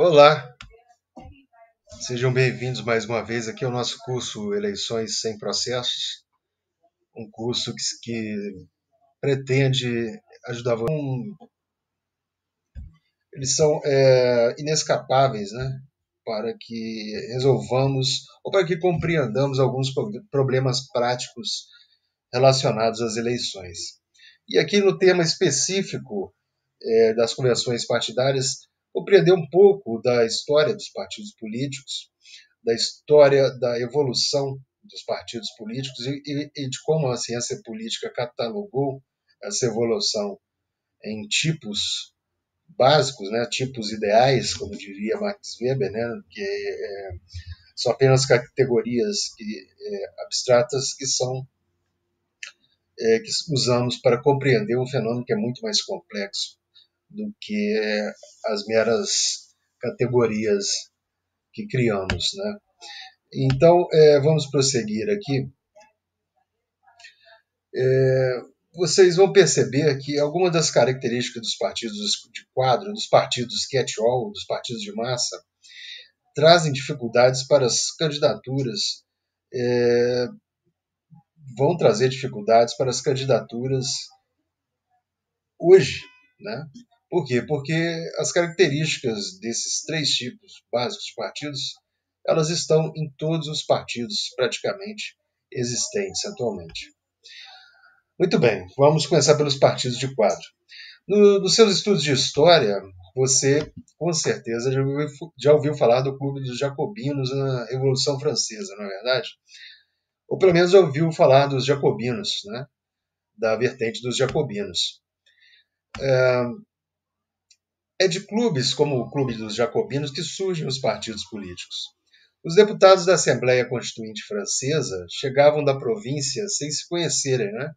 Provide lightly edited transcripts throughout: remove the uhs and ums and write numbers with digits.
Olá, sejam bem-vindos mais uma vez aqui ao nosso curso Eleições Sem Processos, um curso que pretende ajudar você. Eles são inescapáveis, né, para que resolvamos ou para que compreendamos alguns problemas práticos relacionados às eleições. E aqui no tema específico das convenções partidárias, compreender um pouco da história dos partidos políticos, da história da evolução dos partidos políticos e de como a ciência política catalogou essa evolução em tipos básicos, né, tipos ideais, como diria Max Weber, né, que são apenas categorias abstratas que usamos para compreender um fenômeno que é muito mais complexo do que as meras categorias que criamos, né? Então, vamos prosseguir aqui. Vocês vão perceber que algumas das características dos partidos de quadro, dos partidos catch-all, dos partidos de massa, trazem dificuldades para as candidaturas, vão trazer dificuldades para as candidaturas hoje, né? Por quê? Porque as características desses três tipos básicos de partidos, elas estão em todos os partidos praticamente existentes atualmente. Muito bem, vamos começar pelos partidos de quadro. Nos seus estudos de história, você com certeza já ouviu falar do Clube dos Jacobinos na Revolução Francesa, não é verdade? Ou pelo menos já ouviu falar dos jacobinos, né? Da vertente dos jacobinos. É de clubes como o Clube dos Jacobinos que surgem os partidos políticos. Os deputados da Assembleia Constituinte Francesa chegavam da província sem se conhecerem, né?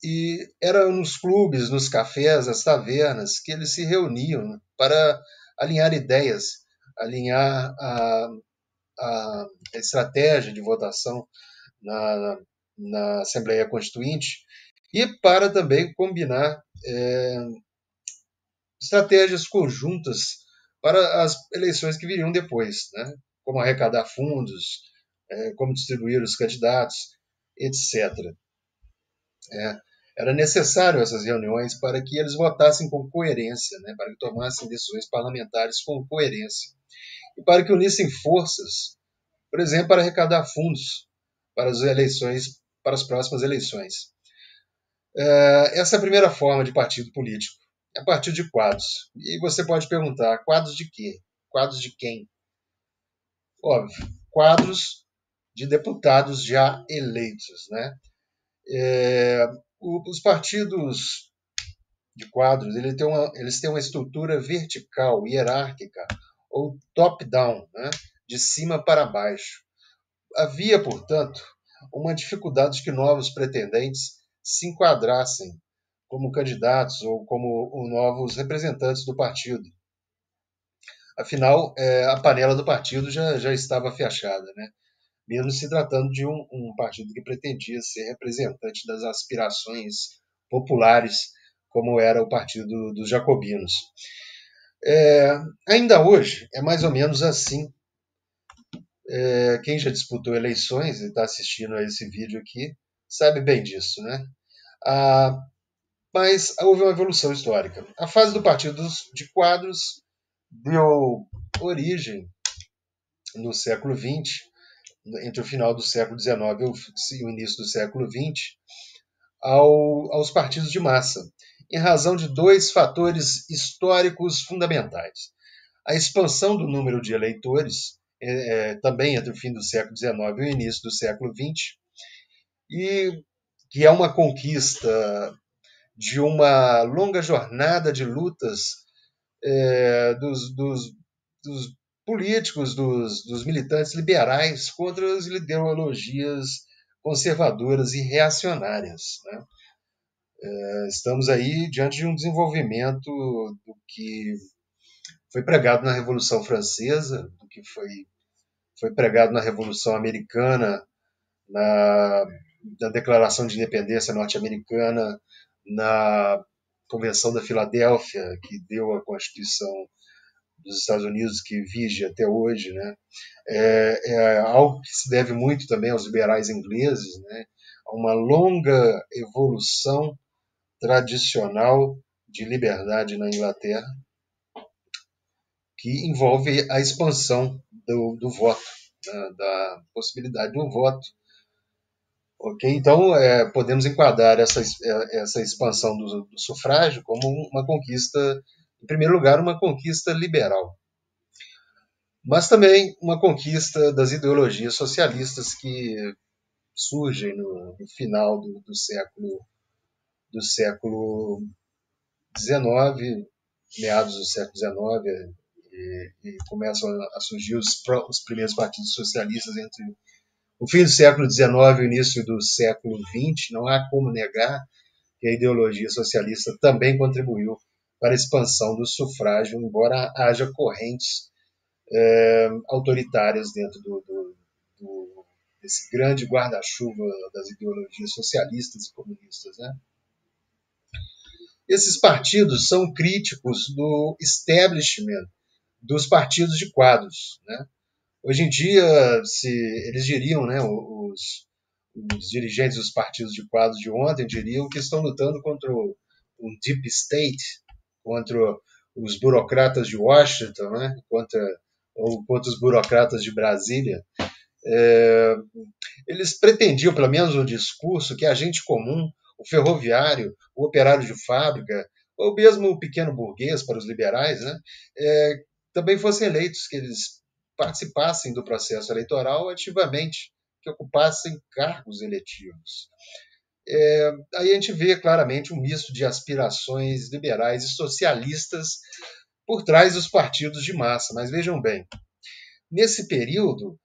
E era nos clubes, nos cafés, nas tavernas, que eles se reuniam para alinhar ideias, alinhar a estratégia de votação na Assembleia Constituinte e para também combinar estratégias conjuntas para as eleições que viriam depois, né? Como arrecadar fundos, como distribuir os candidatos, etc. Era necessário essas reuniões para que eles votassem com coerência, né? Para que tomassem decisões parlamentares com coerência e para que unissem forças, por exemplo, para arrecadar fundos para as eleições, para as próximas eleições. Essa é a primeira forma de partido político, é partido de quadros. E você pode perguntar, quadros de quê? Quadros de quem? Óbvio, quadros de deputados já eleitos, né? Os partidos de quadros eles têm uma estrutura vertical, hierárquica, ou top-down, né? De cima para baixo. Havia, portanto, uma dificuldade de que novos pretendentes se enquadrassem como candidatos ou como novos representantes do partido. Afinal, a panela do partido já estava fechada, né? Mesmo se tratando de um partido que pretendia ser representante das aspirações populares, como era o Partido dos Jacobinos. Ainda hoje, é mais ou menos assim. Quem já disputou eleições e está assistindo a esse vídeo aqui, sabe bem disso, né? Mas houve uma evolução histórica. A fase do partido de quadros deu origem no século XX, entre o final do século XIX e o início do século XX, aos partidos de massa, em razão de dois fatores históricos fundamentais. A expansão do número de eleitores, também entre o fim do século XIX e o início do século XX, e que é uma conquista de uma longa jornada de lutas dos políticos, dos militantes liberais contra as ideologias conservadoras e reacionárias, né? Estamos aí diante de um desenvolvimento do que foi pregado na Revolução Francesa, do que foi pregado na Revolução Americana, na Declaração de Independência norte-americana, na Convenção da Filadélfia, que deu a Constituição dos Estados Unidos, que vige até hoje, né? É algo que se deve muito também aos liberais ingleses, né? A uma longa evolução tradicional de liberdade na Inglaterra, que envolve a expansão do voto, né? Da possibilidade do voto. Okay? Então, podemos enquadrar essa expansão do sufrágio como uma conquista, em primeiro lugar, uma conquista liberal, mas também uma conquista das ideologias socialistas que surgem no final do século XIX, meados do século XIX, e começam a surgir os primeiros partidos socialistas entre o fim do século XIX e o início do século XX. Não há como negar que a ideologia socialista também contribuiu para a expansão do sufrágio, embora haja correntes autoritárias dentro desse grande guarda-chuva das ideologias socialistas e comunistas, né? Esses partidos são críticos do establishment dos partidos de quadros, né? Hoje em dia, eles diriam, né, os dirigentes dos partidos de quadros de ontem diriam que estão lutando contra um deep state, contra os burocratas de Washington, né, contra os burocratas de Brasília. Eles pretendiam, pelo menos no discurso, que a gente comum, o ferroviário, o operário de fábrica, ou mesmo o pequeno burguês para os liberais, né, também fossem eleitos, que eles participassem do processo eleitoral ativamente, que ocupassem cargos eletivos. Aí a gente vê claramente um misto de aspirações liberais e socialistas por trás dos partidos de massa. Mas vejam bem, nesse período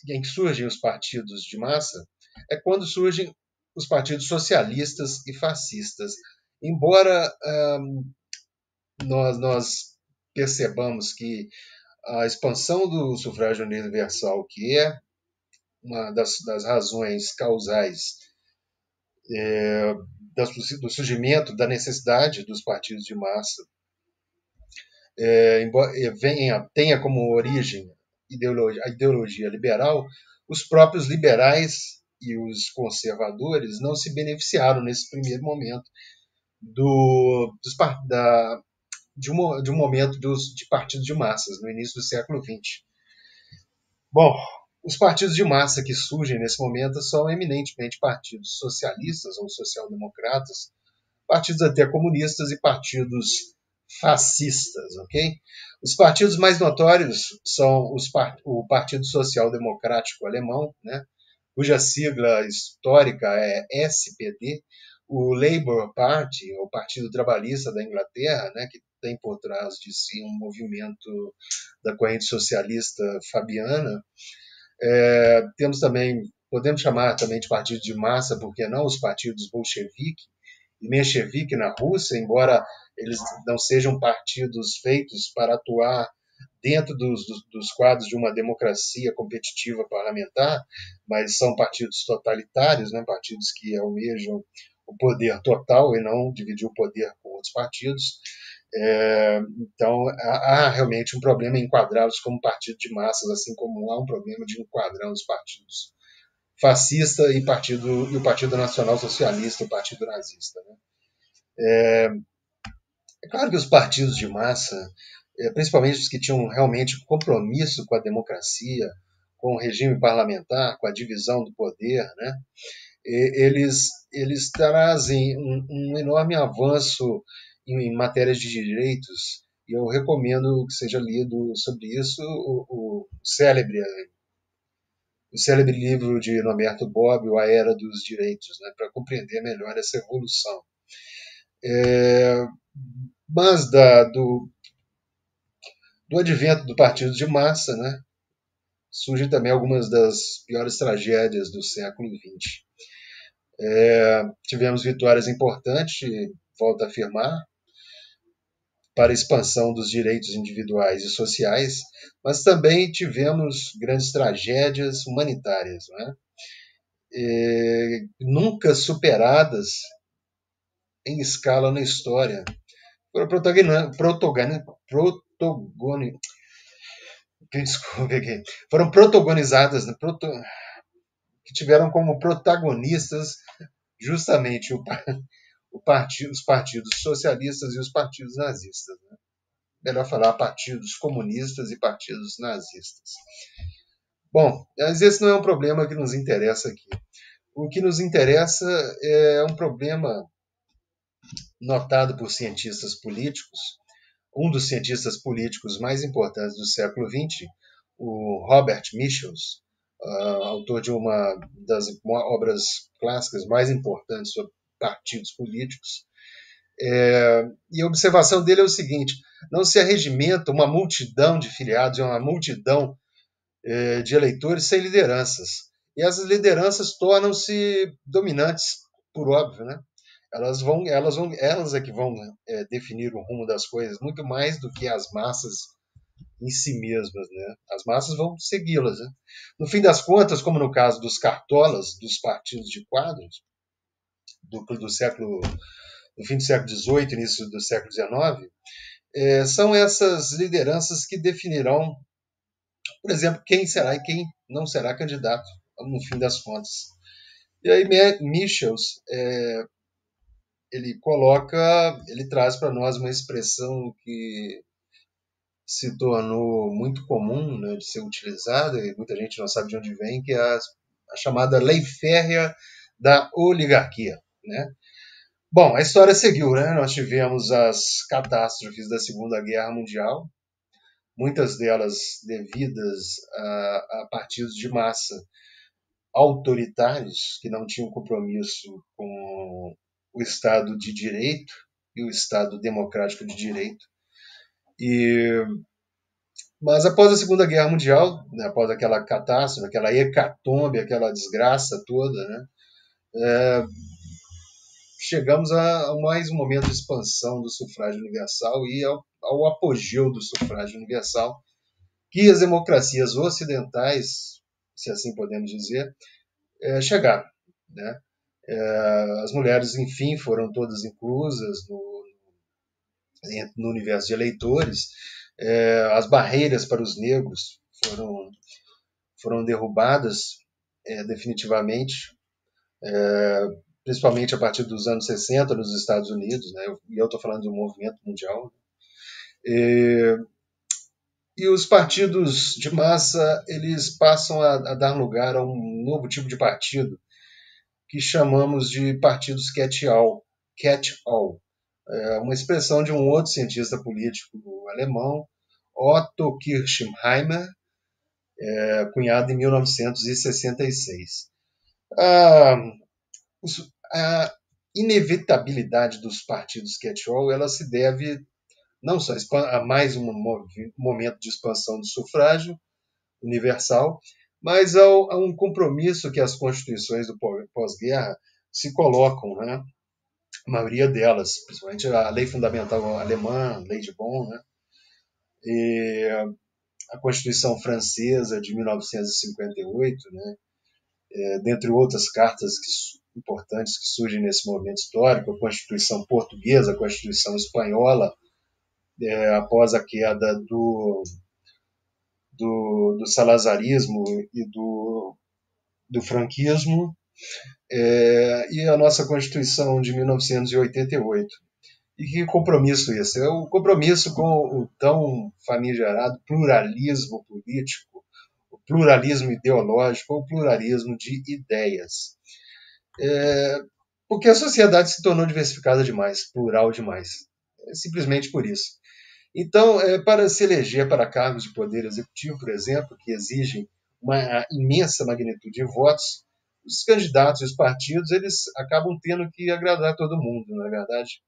em que surgem os partidos de massa, é quando surgem os partidos socialistas e fascistas. Embora nós percebamos que a expansão do sufrágio universal, que é uma das razões causais do surgimento da necessidade dos partidos de massa, tenha como origem a ideologia liberal, os próprios liberais e os conservadores não se beneficiaram nesse primeiro momento de um momento de partidos de massas, no início do século XX. Bom, os partidos de massa que surgem nesse momento são eminentemente partidos socialistas ou social-democratas, partidos até comunistas e partidos fascistas, ok? Os partidos mais notórios são o Partido Social Democrático Alemão, né, cuja sigla histórica é SPD, o Labour Party, o Partido Trabalhista da Inglaterra, né, que tem por trás de si um movimento da corrente socialista fabiana. Temos também, podemos chamar também de partido de massa, por que não, os partidos bolchevique e menchevique na Rússia, embora eles não sejam partidos feitos para atuar dentro dos quadros de uma democracia competitiva parlamentar, mas são partidos totalitários, né? Partidos que almejam o poder total e não dividir o poder com outros partidos. Então, há realmente um problema em enquadrá-los como partido de massas, assim como há um problema de enquadrar os partidos fascista e o Partido Nacional Socialista, o Partido Nazista, né? É claro que os partidos de massa, principalmente os que tinham realmente compromisso com a democracia, com o regime parlamentar, com a divisão do poder, né? Eles trazem um enorme avanço em matérias de direitos, e eu recomendo que seja lido sobre isso o célebre livro de Norberto Bobbio, A Era dos Direitos, né, para compreender melhor essa evolução. Mas do advento do partido de massa, né, surgem também algumas das piores tragédias do século XX. Tivemos vitórias importantes, volto a afirmar, para a expansão dos direitos individuais e sociais, mas também tivemos grandes tragédias humanitárias, né? Nunca superadas em escala na história. Foram desculpa aqui. Foram protagonizadas, né, que tiveram como protagonistas justamente os partidos socialistas e os partidos nazistas. Né? Melhor falar partidos comunistas e partidos nazistas. Bom, mas esse não é um problema que nos interessa aqui. O que nos interessa é um problema notado por cientistas políticos. Um dos cientistas políticos mais importantes do século XX, o Robert Michels, autor de uma das obras clássicas mais importantes sobre partidos políticos. E a observação dele é o seguinte: não se arregimenta uma multidão de filiados, uma multidão de eleitores sem lideranças. E as lideranças tornam-se dominantes, por óbvio, né? Elas é que vão definir o rumo das coisas, muito mais do que as massas em si mesmas, né? As massas vão segui-las, né? No fim das contas, como no caso dos cartolas, dos partidos de quadros, do fim do século XVIII, início do século XIX, são essas lideranças que definirão, por exemplo, quem será e quem não será candidato, no fim das contas. E aí Michels ele traz para nós uma expressão que se tornou muito comum, né, de ser utilizada, e muita gente não sabe de onde vem, que é a chamada lei férrea da oligarquia. Né? Bom, a história seguiu, né? Nós tivemos as catástrofes da Segunda Guerra Mundial, muitas delas devidas a partidos de massa autoritários que não tinham compromisso com o Estado de Direito e o Estado democrático de direito. Mas após a Segunda Guerra Mundial, né, após aquela catástrofe, aquela hecatombe, aquela desgraça toda, né, chegamos a mais um momento de expansão do sufrágio universal e ao apogeu do sufrágio universal, que as democracias ocidentais, se assim podemos dizer, chegaram. Né? As mulheres, enfim, foram todas inclusas no universo de eleitores. As barreiras para os negros foram derrubadas definitivamente, principalmente a partir dos anos 60 nos Estados Unidos, né? E eu estou falando de um movimento mundial. E os partidos de massa eles passam a dar lugar a um novo tipo de partido que chamamos de partidos catch-all. Uma expressão de um outro cientista político alemão, Otto Kirchheimer, cunhado em 1966. A inevitabilidade dos partidos catch-all ela se deve não só a mais um momento de expansão do sufrágio universal, mas a um compromisso que as constituições do pós-guerra se colocam, né? A maioria delas, principalmente a lei fundamental alemã, lei de Bonn, né? E a Constituição Francesa de 1958, né? Dentre outras cartas importantes que surgem nesse momento histórico, a Constituição Portuguesa, a Constituição Espanhola, após a queda do salazarismo e do franquismo, e a nossa Constituição de 1988. E que compromisso esse? É o compromisso com o tão famigerado pluralismo político, o pluralismo ideológico, o pluralismo de ideias. Porque a sociedade se tornou diversificada demais, plural demais. Simplesmente por isso. Então, para se eleger para cargos de poder executivo, por exemplo, que exigem uma imensa magnitude de votos, os candidatos e os partidos eles acabam tendo que agradar todo mundo, não é verdade?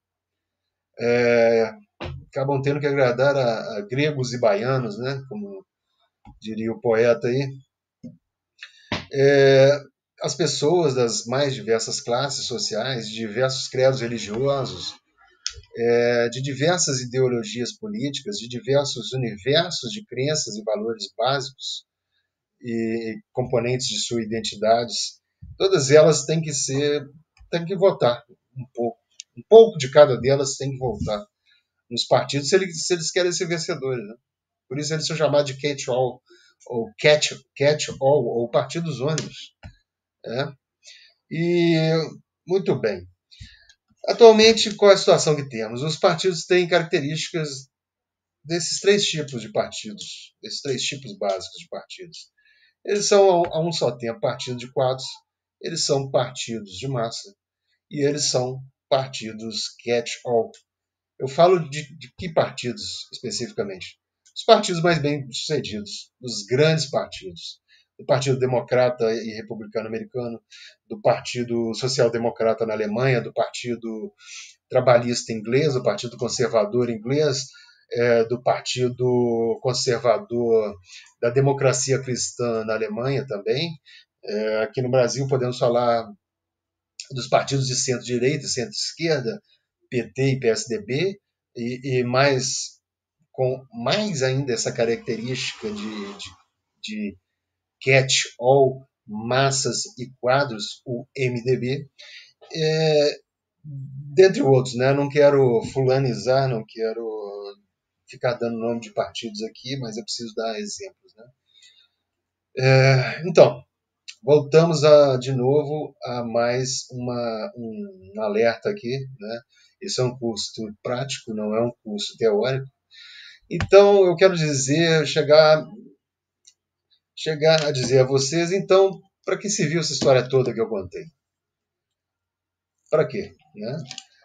Acabam tendo que agradar a gregos e baianos, né? Como diria o poeta aí. As pessoas das mais diversas classes sociais, de diversos credos religiosos, de diversas ideologias políticas, de diversos universos de crenças e valores básicos e componentes de suas identidades, todas elas têm que votar um pouco, Um pouco de cada delas tem que voltar nos partidos se eles querem ser vencedores. Né? Por isso eles são chamados de catch-all, ou catch-all, ou partidos ônibus. Né? E, muito bem. Atualmente, qual é a situação que temos? Os partidos têm características desses três tipos de partidos, desses três tipos básicos de partidos. Eles são, a um só tempo, partidos de quadros, eles são partidos de massa e eles são partidos catch-all. Eu falo de que partidos especificamente? Os partidos mais bem-sucedidos, os grandes partidos. Do Partido Democrata e Republicano Americano, do Partido Social-Democrata na Alemanha, do Partido Trabalhista Inglês, do Partido Conservador Inglês, do Partido Conservador da Democracia Cristã na Alemanha também. Aqui no Brasil podemos falar dos partidos de centro-direita e centro-esquerda, PT e PSDB, e mais, com mais ainda essa característica de catch-all, massas e quadros, o MDB, dentre outros. Né? Não quero fulanizar, não quero ficar dando nome de partidos aqui, mas eu preciso dar exemplos. Né? Então, voltamos de novo a mais um alerta aqui. Né? Esse é um curso prático, não é um curso teórico. Então, eu quero dizer, chegar a dizer a vocês, então, para que serviu essa história toda que eu contei? Para quê? Né?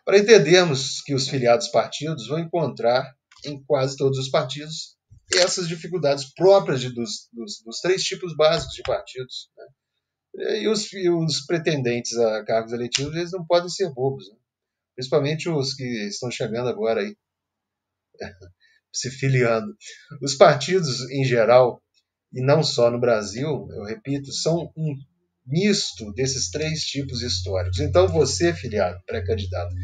Para entendermos que os filiados partidos vão encontrar em quase todos os partidos essas dificuldades próprias dos três tipos básicos de partidos. Né? E os pretendentes a cargos eletivos, eles não podem ser bobos, né? Principalmente os que estão chegando agora aí, se filiando. Os partidos, em geral, e não só no Brasil, eu repito, são um misto desses três tipos históricos. Então você, filiado, pré-candidato,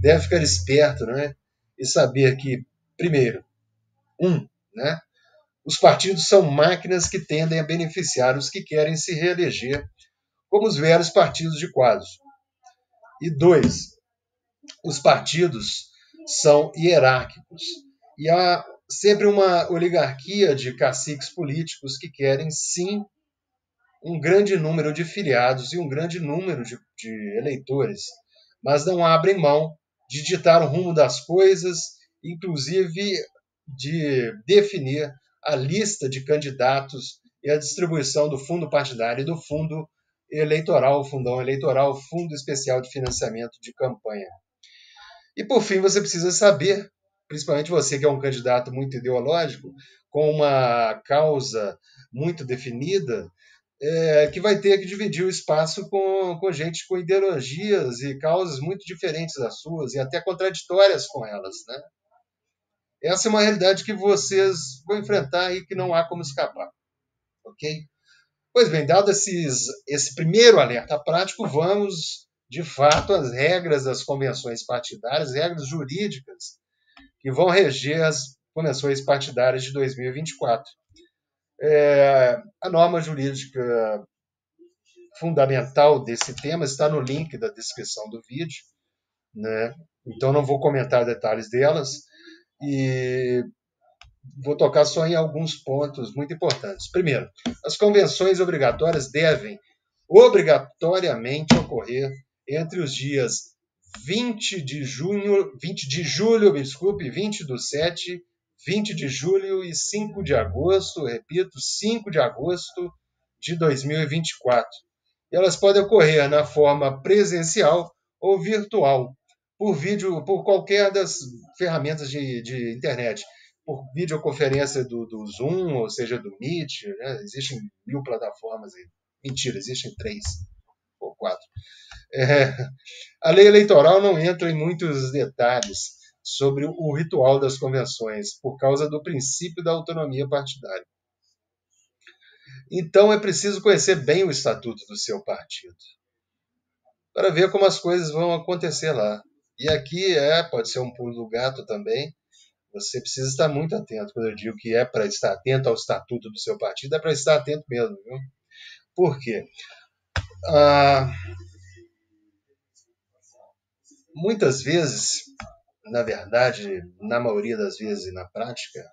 deve ficar esperto, né? E saber que, primeiro, né? Os partidos são máquinas que tendem a beneficiar os que querem se reeleger, como os velhos partidos de quadros. E 2, os partidos são hierárquicos. E há sempre uma oligarquia de caciques políticos que querem, sim, um grande número de filiados e um grande número de eleitores, mas não abrem mão de ditar o rumo das coisas, inclusive de definir a lista de candidatos e a distribuição do fundo partidário e do fundo eleitoral, o fundão eleitoral, Fundo Especial de Financiamento de Campanha. E, por fim, você precisa saber, principalmente você que é um candidato muito ideológico, com uma causa muito definida, que vai ter que dividir o espaço com gente com ideologias e causas muito diferentes das suas e até contraditórias com elas. Né? Essa é uma realidade que vocês vão enfrentar e que não há como escapar. Ok? Pois bem, dado esse primeiro alerta prático, vamos, de fato, às regras das convenções partidárias, regras jurídicas que vão reger as convenções partidárias de 2024. A norma jurídica fundamental desse tema está no link da descrição do vídeo, né? Então não vou comentar detalhes delas e vou tocar só em alguns pontos muito importantes. Primeiro, as convenções obrigatórias devem obrigatoriamente ocorrer entre os dias 20 de julho, 20/7, 20 de julho e 5 de agosto, repito, 5 de agosto de 2024. E elas podem ocorrer na forma presencial ou virtual, por vídeo, por qualquer das ferramentas de internet, por videoconferência do Zoom, ou seja, do Meet, né? Existem 1000 plataformas aí. Mentira, existem 3 ou 4. A lei eleitoral não entra em muitos detalhes sobre o ritual das convenções, por causa do princípio da autonomia partidária. Então é preciso conhecer bem o estatuto do seu partido, para ver como as coisas vão acontecer lá. E aqui pode ser um pulo do gato também. Você precisa estar muito atento. Quando eu digo que é para estar atento ao estatuto do seu partido, é para estar atento mesmo. Viu? Por quê? Muitas vezes, na verdade, na maioria das vezes e na prática,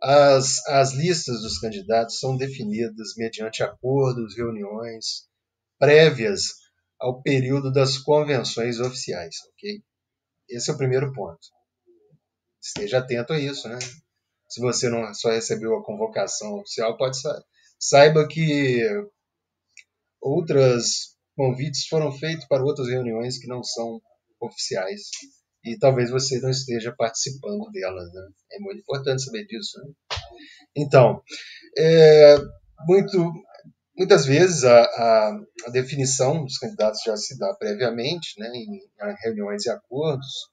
as listas dos candidatos são definidas mediante acordos, reuniões prévias ao período das convenções oficiais, ok? Esse é o primeiro ponto. Esteja atento a isso, né? Se você não só recebeu a convocação oficial, saiba que outros convites foram feitos para outras reuniões que não são oficiais e talvez você não esteja participando delas, né? É muito importante saber disso, né? Então, é, muito, muitas vezes a definição dos candidatos já se dá previamente, né, em reuniões e acordos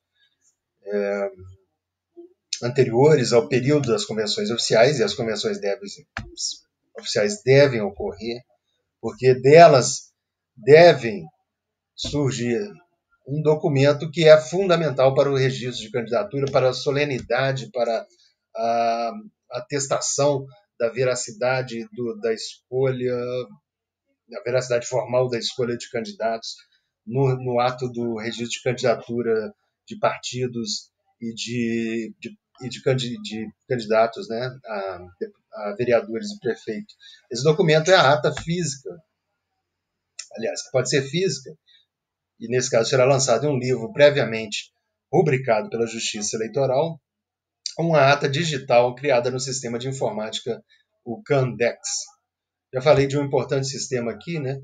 anteriores ao período das convenções oficiais, e as oficiais devem ocorrer, porque delas devem surgir um documento que é fundamental para o registro de candidatura, para a solenidade, para a atestação da veracidade da escolha, da veracidade formal da escolha de candidatos no ato do registro de candidatura de partidos e de candidatos, né, a vereadores e prefeito. Esse documento é a ata física, aliás, que pode ser física, e nesse caso será lançado em um livro previamente rubricado pela Justiça Eleitoral, uma ata digital criada no sistema de informática, o Candex. Já falei de um importante sistema aqui, né,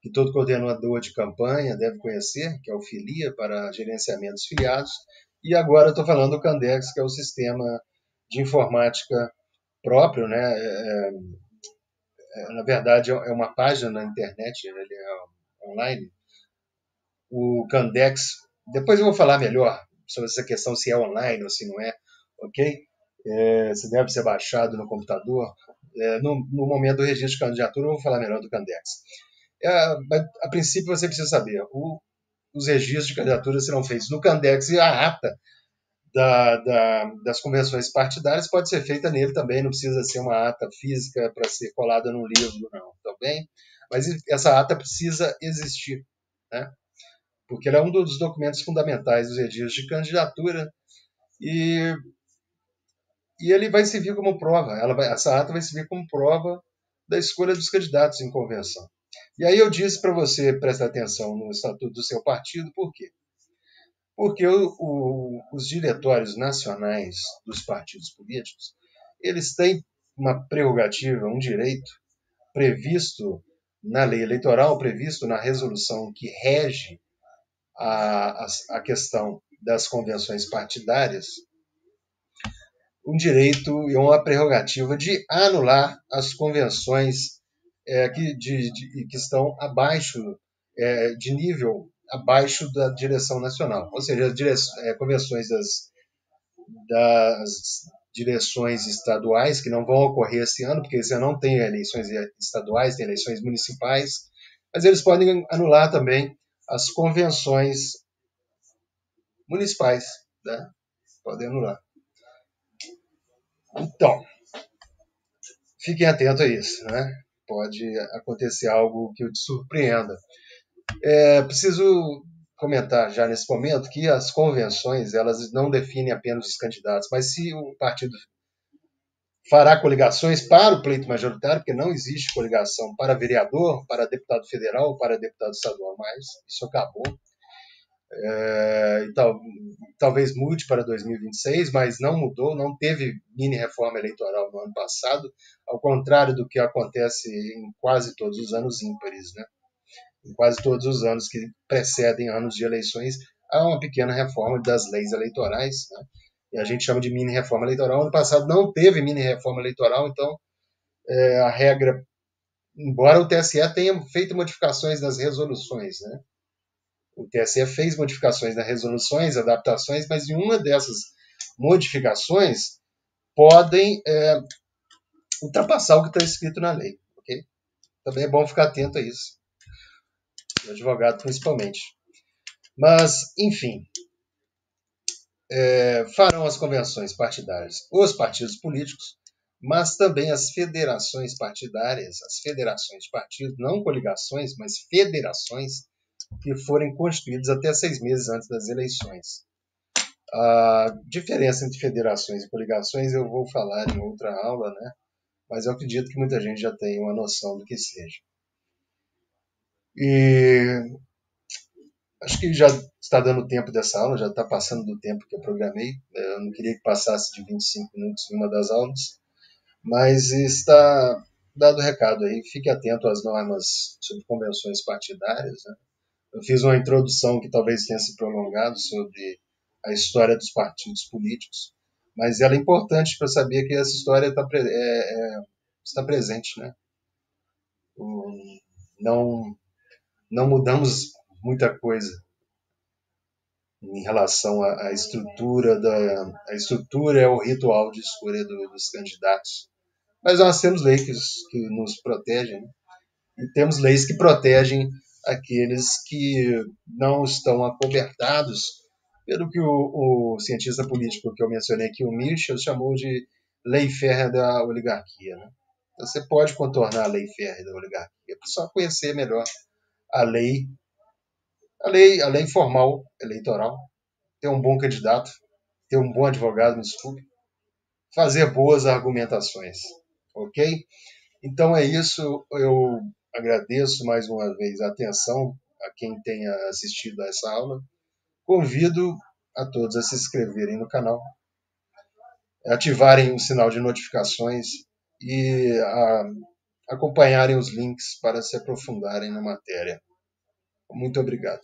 que todo coordenador de campanha deve conhecer, que é o Filia, para gerenciamento dos filiados. E agora estou falando do Candex, que é o sistema de informática próprio, né? Na verdade, é uma página na internet, ele é online. O Candex, depois eu vou falar melhor sobre essa questão se é online ou se não é, ok? Se deve ser baixado no computador. No momento do registro de candidatura, eu vou falar melhor do Candex. A princípio, você precisa saber, os registros de candidatura serão feitos no Candex e a ata das convenções partidárias pode ser feita nele também, não precisa ser uma ata física para ser colada num livro, não, também. Mas essa ata precisa existir, né? Porque ela é um dos documentos fundamentais dos registros de candidatura e, e ele vai servir como prova, essa ata vai servir como prova da escolha dos candidatos em convenção. E aí eu disse para você prestar atenção no estatuto do seu partido, por quê? Porque os diretórios nacionais dos partidos políticos, eles têm uma prerrogativa, um direito previsto na lei eleitoral, previsto na resolução que rege a questão das convenções partidárias, um direito e uma prerrogativa de anular as convenções que estão abaixo, de nível abaixo da direção nacional. Ou seja, as convenções das direções estaduais, que não vão ocorrer esse ano, porque esse ano não tem eleições estaduais, tem eleições municipais, mas eles podem anular também as convenções municipais, né? Podem anular. Então, fiquem atentos a isso, né? Pode acontecer algo que o te surpreenda. Preciso comentar já nesse momento que as convenções elas não definem apenas os candidatos, mas se o partido fará coligações para o pleito majoritário, porque não existe coligação para vereador, para deputado federal, para deputado estadual, mas isso acabou. Talvez mude para 2026, mas não mudou, não teve mini reforma eleitoral no ano passado, ao contrário do que acontece em quase todos os anos ímpares, né? Em quase todos os anos que precedem anos de eleições, há uma pequena reforma das leis eleitorais, né? E a gente chama de mini reforma eleitoral. Ano passado não teve mini reforma eleitoral, então a regra, embora o TSE tenha feito modificações nas resoluções, né? O TSE fez modificações nas resoluções, adaptações, mas nenhuma dessas modificações podem ultrapassar o que está escrito na lei, ok? Também é bom ficar atento a isso, o advogado principalmente. Mas, enfim, farão as convenções partidárias os partidos políticos, mas também as federações partidárias, as federações de partidos, não coligações, mas federações, que forem constituídos até 6 meses antes das eleições. A diferença entre federações e coligações eu vou falar em outra aula, né? Mas eu acredito que muita gente já tem uma noção do que seja. E acho que já está dando tempo dessa aula, já está passando do tempo que eu programei. Eu não queria que passasse de 25 minutos em uma das aulas, mas está dado o recado aí. Fique atento às normas sobre convenções partidárias, né? Eu fiz uma introdução que talvez tenha se prolongado sobre a história dos partidos políticos, mas ela é importante para saber que essa história está presente, né? Não, não mudamos muita coisa em relação à estrutura a estrutura é o ritual de escolha dos candidatos. Mas nós temos leis que nos protegem, né? E temos leis que protegem aqueles que não estão acobertados pelo que o cientista político que eu mencionei aqui, o Michel, chamou de lei férrea da oligarquia. Né? Então, você pode contornar a lei férrea da oligarquia, é só conhecer melhor a lei, a lei formal eleitoral, ter um bom candidato, ter um bom advogado, me desculpe, fazer boas argumentações, ok? Então é isso, eu agradeço mais uma vez a atenção a quem tenha assistido a essa aula. Convido a todos a se inscreverem no canal, ativarem o sinal de notificações e acompanharem os links para se aprofundarem na matéria. Muito obrigado.